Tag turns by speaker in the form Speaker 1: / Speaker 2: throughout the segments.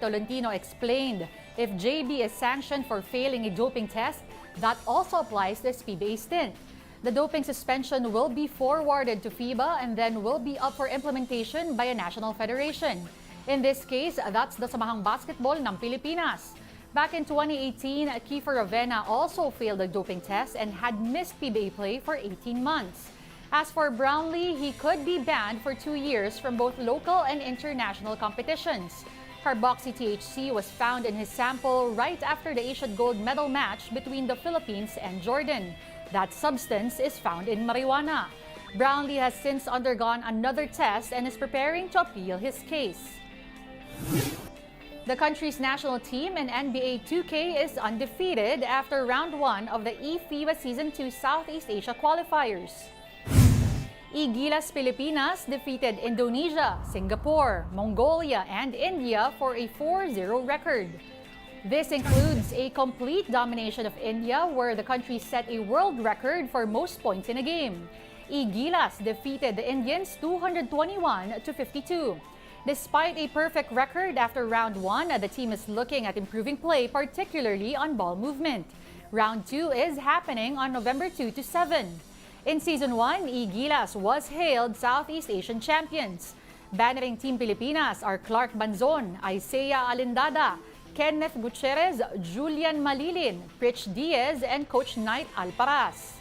Speaker 1: Tolentino explained if JB is sanctioned for failing a doping test, that also applies to his PBA stint. The doping suspension will be forwarded to FIBA and then will be up for implementation by a national federation. In this case, that's the Samahang Basketball ng Pilipinas. Back in 2018, Kiefer Ravena also failed a doping test and had missed PBA play for 18 months. As for Brownlee, he could be banned for 2 years from both local and international competitions. Carboxy THC was found in his sample right after the Asian gold medal match between the Philippines and Jordan. That substance is found in marijuana. Brownlee has since undergone another test and is preparing to appeal his case. The country's national team in NBA 2K is undefeated after round 1 of the E-FIBA Season 2 Southeast Asia Qualifiers. E-Gilas Pilipinas defeated Indonesia, Singapore, Mongolia, and India for a 4-0 record. This includes a complete domination of India, where the country set a world record for most points in a game. E-Gilas defeated the Indians 221-52. Despite a perfect record after round 1, the team is looking at improving play, particularly on ball movement. Round 2 is happening on November 2-7. In Season 1, E-Gilas was hailed Southeast Asian champions. Bannering Team Pilipinas are Clark Banzon, Isaiah Alindada, Kenneth Gutierrez, Julian Malilin, Rich Diaz, and Coach Knight Alparaz.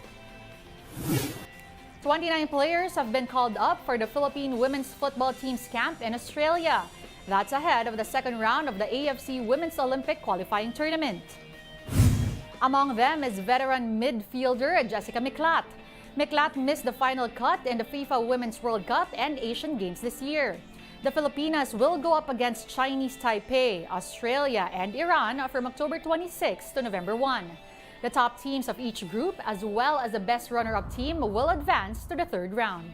Speaker 1: 29 players have been called up for the Philippine women's football team's camp in Australia. That's ahead of the second round of the AFC Women's Olympic qualifying tournament. Among them is veteran midfielder Jessica Miklat. Miklat missed the final cut in the FIFA Women's World Cup and Asian Games this year. The Filipinas will go up against Chinese Taipei, Australia, and Iran from October 26 to November 1. The top teams of each group, as well as the best runner-up team, will advance to the third round.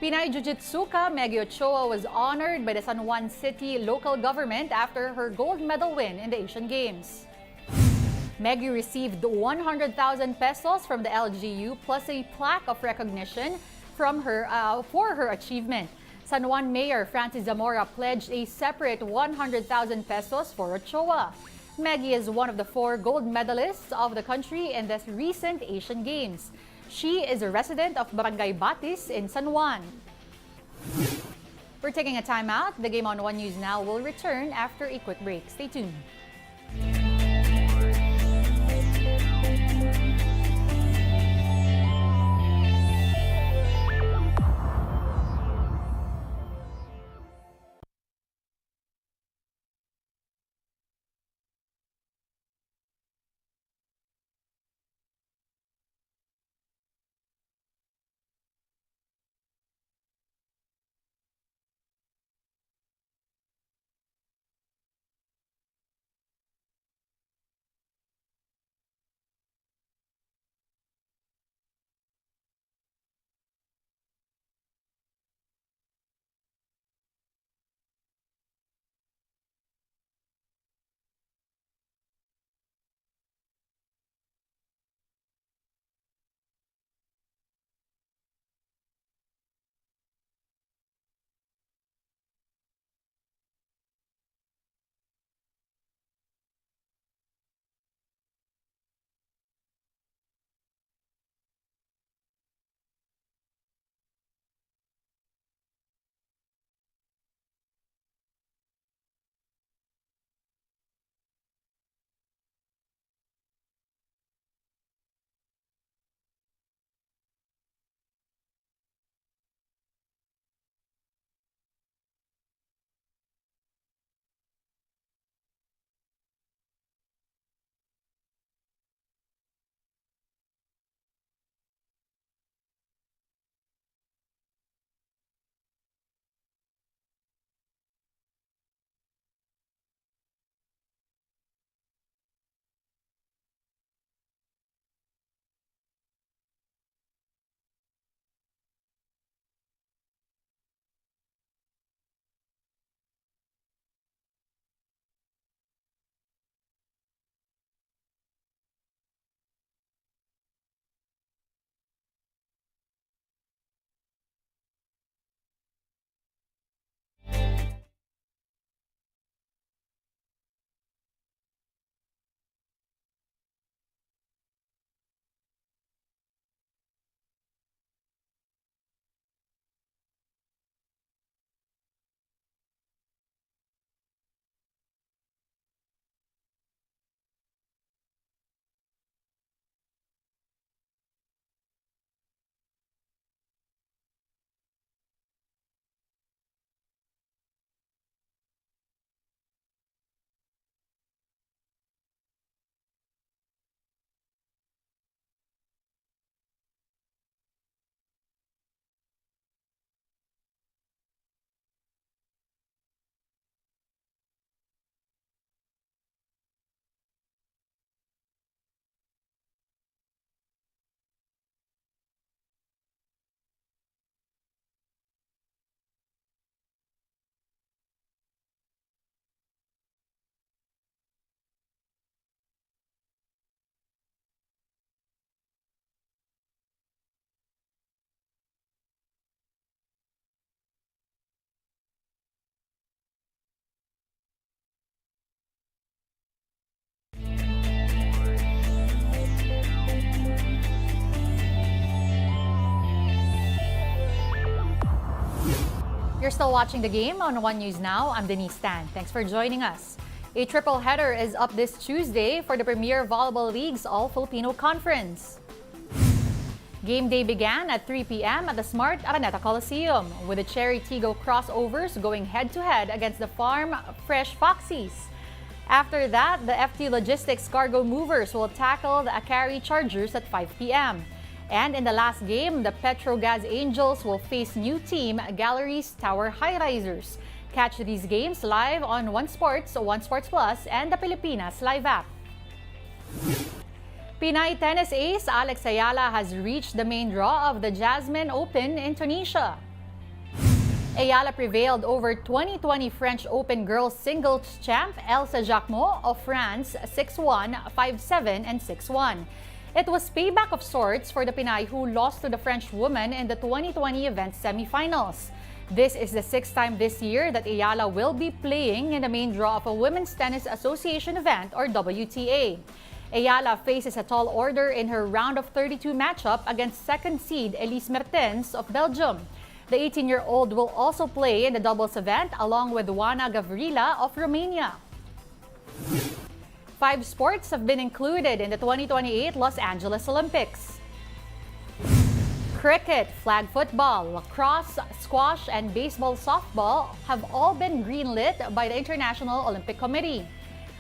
Speaker 1: Pinay Jiu-Jitsuka Meggie Ochoa was honored by the San Juan City local government after her gold medal win in the Asian Games. Meggie received 100,000 pesos from the LGU plus a plaque of recognition from her for her achievement. San Juan Mayor Francis Zamora pledged a separate 100,000 pesos for Ochoa. Meggie is one of the 4 gold medalists of the country in the recent Asian Games. She is a resident of Barangay Batis in San Juan. We're taking a timeout. The Game on One News Now will return after a quick break. Stay tuned. You're still watching the game on One News Now. I'm Denise Tan. Thanks for joining us. A triple header is up this Tuesday for the Premier Volleyball League's All-Filipino Conference. Game day began at 3 p.m. at the Smart Araneta Coliseum, with the Cherry Tigo crossovers going head-to-head against the Farm Fresh Foxies. After that, the FT Logistics Cargo Movers will tackle the Akari Chargers at 5 p.m. And in the last game, the Petrogas Angels will face new team Galleries Tower High-Risers. Catch these games live on One Sports Plus, and the Pilipinas Live app. Pinay tennis ace Alex Ayala has reached the main draw of the Jasmine Open in Tunisia. Ayala prevailed over 2020 French Open girls singles champ Elsa Jacquemot of France 6-1, 5-7, and 6-1. It was payback of sorts for the Pinay, who lost to the French woman in the 2020 event semifinals. This is the sixth time this year that Ayala will be playing in the main draw of a Women's Tennis Association event, or WTA. Ayala faces a tall order in her round of 32 matchup against second seed Elise Mertens of Belgium. The 18-year-old will also play in the doubles event along with Juana Gavrila of Romania. 5 sports have been included in the 2028 Los Angeles Olympics. Cricket, flag football, lacrosse, squash, and baseball softball have all been greenlit by the International Olympic Committee.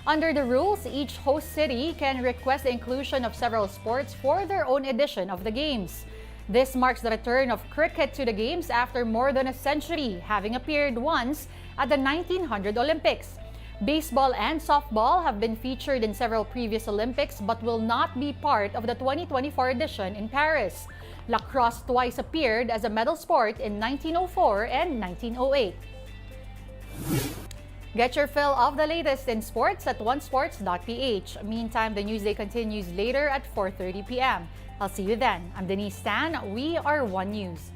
Speaker 1: Under the rules, each host city can request the inclusion of several sports for their own edition of the Games. This marks the return of cricket to the Games after more than a century, having appeared once at the 1900 Olympics. Baseball and softball have been featured in several previous Olympics but will not be part of the 2024 edition in Paris. Lacrosse twice appeared as a medal sport in 1904 and 1908. Get your fill of the latest in sports at onesports.ph. Meantime, the newsday continues later at 4:30 p.m. I'll see you then. I'm Denise Tan. We are One News.